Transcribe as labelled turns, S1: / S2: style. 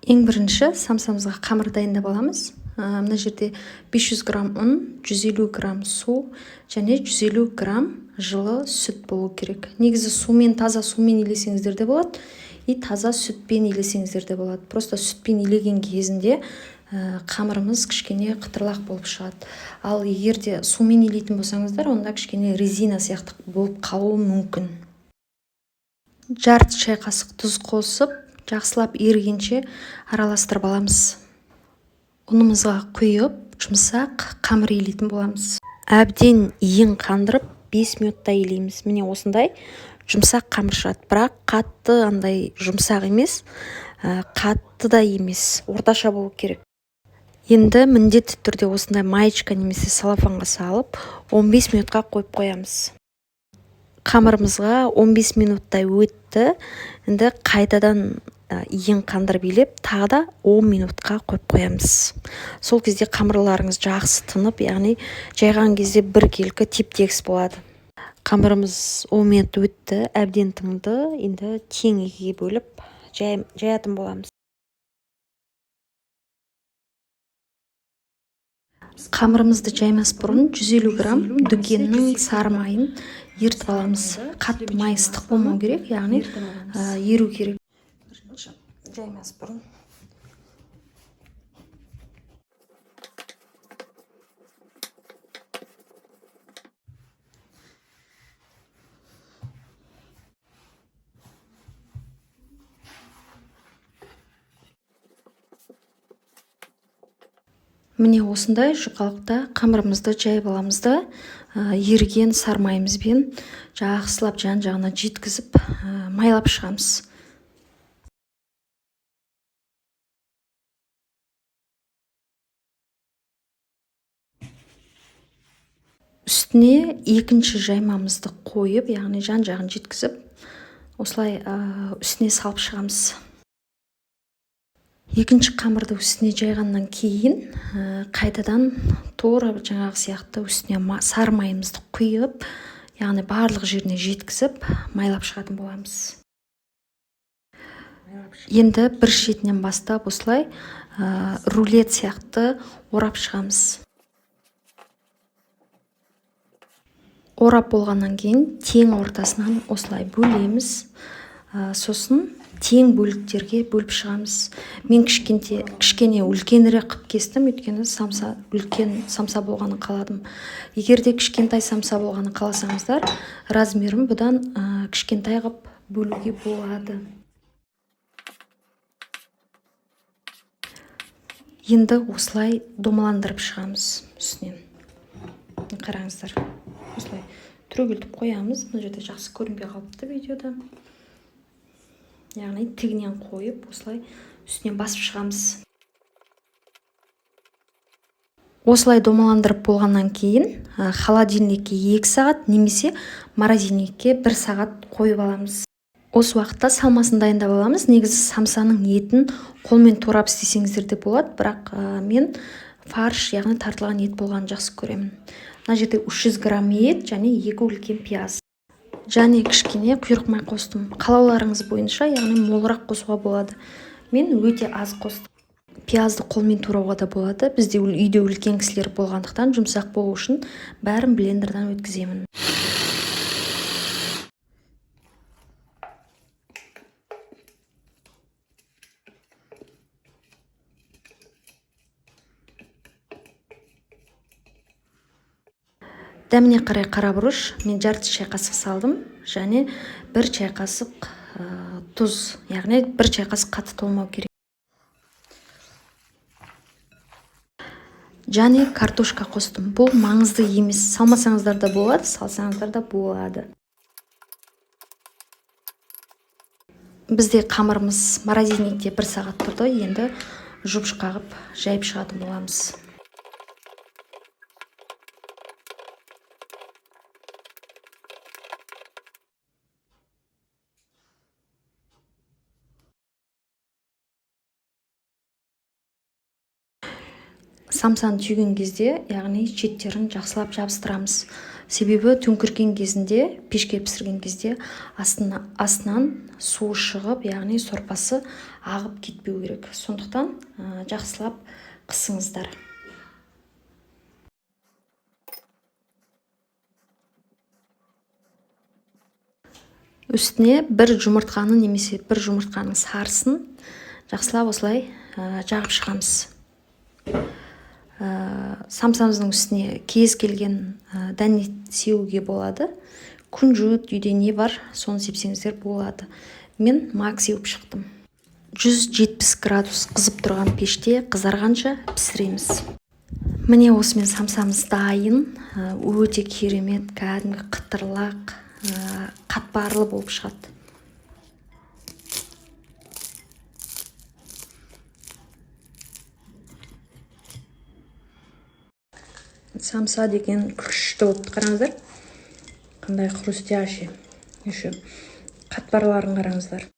S1: Ең бірінші самсамызға қамыр дайындап аламыз. Мына жерде 500 грамм ұн, 150 грамм су және 150 грамм жылы сүт болу керек. Негізі сумен, таза сумен илесеңіздер де болады, и таза сүтпен илесеңіздер де болады. Просто сүтпен илеген кезінде қамырымыз кішкене қытырлақ болып шығады. Ал егер де сумен илейтін болсаңыздар, онда кішкене резина сияқты болып қалуы мүмкін. Жарты шай қасық тұз қосып, жақсылап ерігенше араластырып аламыз. Ұнымызға құйып, жұмсақ қамыр илейтін боламыз. Әбден иін қандырып 5 минутта илейміз. Міне осындай жұмсақ қамыр шығады. Бірақ қатты андай жұмсақ емес, қатты да емес, орташа болу керек. Енді міндетті түрде осындай маечка немесе салафанға салып 15 минутқа қойып қоямыз. Қамырымызға 15 минуттай өтті. Енді қайтадан иін қандырып илеп, тағы да 10 минутқа қойып қоямыз. Сол кезде қамырларыңыз жақсы тынып, яғни жайған кезде біркелкі теп-тегіс болады. Қамырымыз 10 минут өтті, әбден тыңды. Енді тең екіге бөліп жаятын боламыз. Қамырымызды жаймас бұрын 150 грамм дүкеннің сары майын ертіп аламыз. Қатты май ыстық болмау керек, яғни еру керек. Жаймас бұрын. Міне осындай жұқалықта қамырымызды жайып аламыз да, еріген сары майымызбен жақсылап жан-жағына жеткізіп, майлап шығамыз. Үстіне екінші жаймамызды қойып, яғни жан-жағын жеткізіп, осылай үстіне салып шығамыз. Екінші қамырды үстіне жайғаннан кейін қайтадан тура жаңағы сияқты үстіне сары майымызды құйып, яғни барлық жеріне жеткізіп, майлап шығатын боламыз. Енді бір шетінен бастап осылай рулет сияқты орап шығамыз. Орап болғаннан кейін тең ортасынан осылай бөлеміз. Сосын тең бөліктерге бөліп шығамыз. Мен кішкене үлкенірек қып кестім, өйткені үлкен самса болғанын қаладым. Егер де кішкентай самса болғанын қаласаңыздар, размерін бұдан кішкентай қып бөлуге болады. Енді осылай домаландырып шығамыз үстінен. Қараңыздар. Осылай түрегелтіп қоямыз. Бұл жерде жақсы көрінбей қалыпты видеода. Яғни тігінен қойып, осылай үстінен басып шығамыз. Осылай домаландырып болғаннан кейін холодильникке 2 сағат немесе морозильникке 1 сағат қойып аламыз. Осы уақытта салмасын дайындап аламыз. Негізі самсаның етін қолмен турап істесеңіздер де болады, бірақ мен фарш, яғни тартылған ет болғанын жақсы көремін. Мына жерде 300 грамм ет және 2 үлкен пияз. Және кішкене құйрық май қостым. Қалауларыңыз бойынша, яғни молырақ қосуға болады. Мен өте аз қостым. Пиязды қолмен турауға да болады. Бізде үйде үлкен кісілер болғандықтан жұмсақ болу үшін бәрін блендердан өткіземін. Дәміне қарай қарабұрыш, мен жарты шай қасық салдым, және 1 шай қасық тұз, яғни 1 шай қасық қатты толмау керек. Және картошка қостым. Бұл маңызды емес. Салмасаңыздар да болады, салсаңыздар да болады. Бізде қамырымыз морозильникте 1 сағат тұрды, енді жуып қағып жайып шығатын боламыз. самсаны түйген кезде, яғни шеттерін жақсылап жабыстырамыз. Себебі төңкерген кезінде, пешке пісірген кезде астынан су шығып, яғни сорпасы ағып кетпеу керек. Сондықтан жақсылап қысыңыздар. Үстіне бір жұмыртқаны немесе бір жұмыртқаның сарысын жақсылап осылай жағып шығамыз. Самсамыздың үстіне кез келген дәнет сеуге болады. Күнжіт, үйде не бар, соны сепсеңіздер болады. Мен мак сеуіп шықтым. 170 градус қызып тұрған пеште қызарғанша пісіреміз. Міне осымен самсамыз дайын. Өте керемет, кәдімгі қытырлақ, қатпарлы болып шығады. Самса деген күшті болып қараңыздар. Қандай хрустящий. Еще қатпарларын қараңыздар.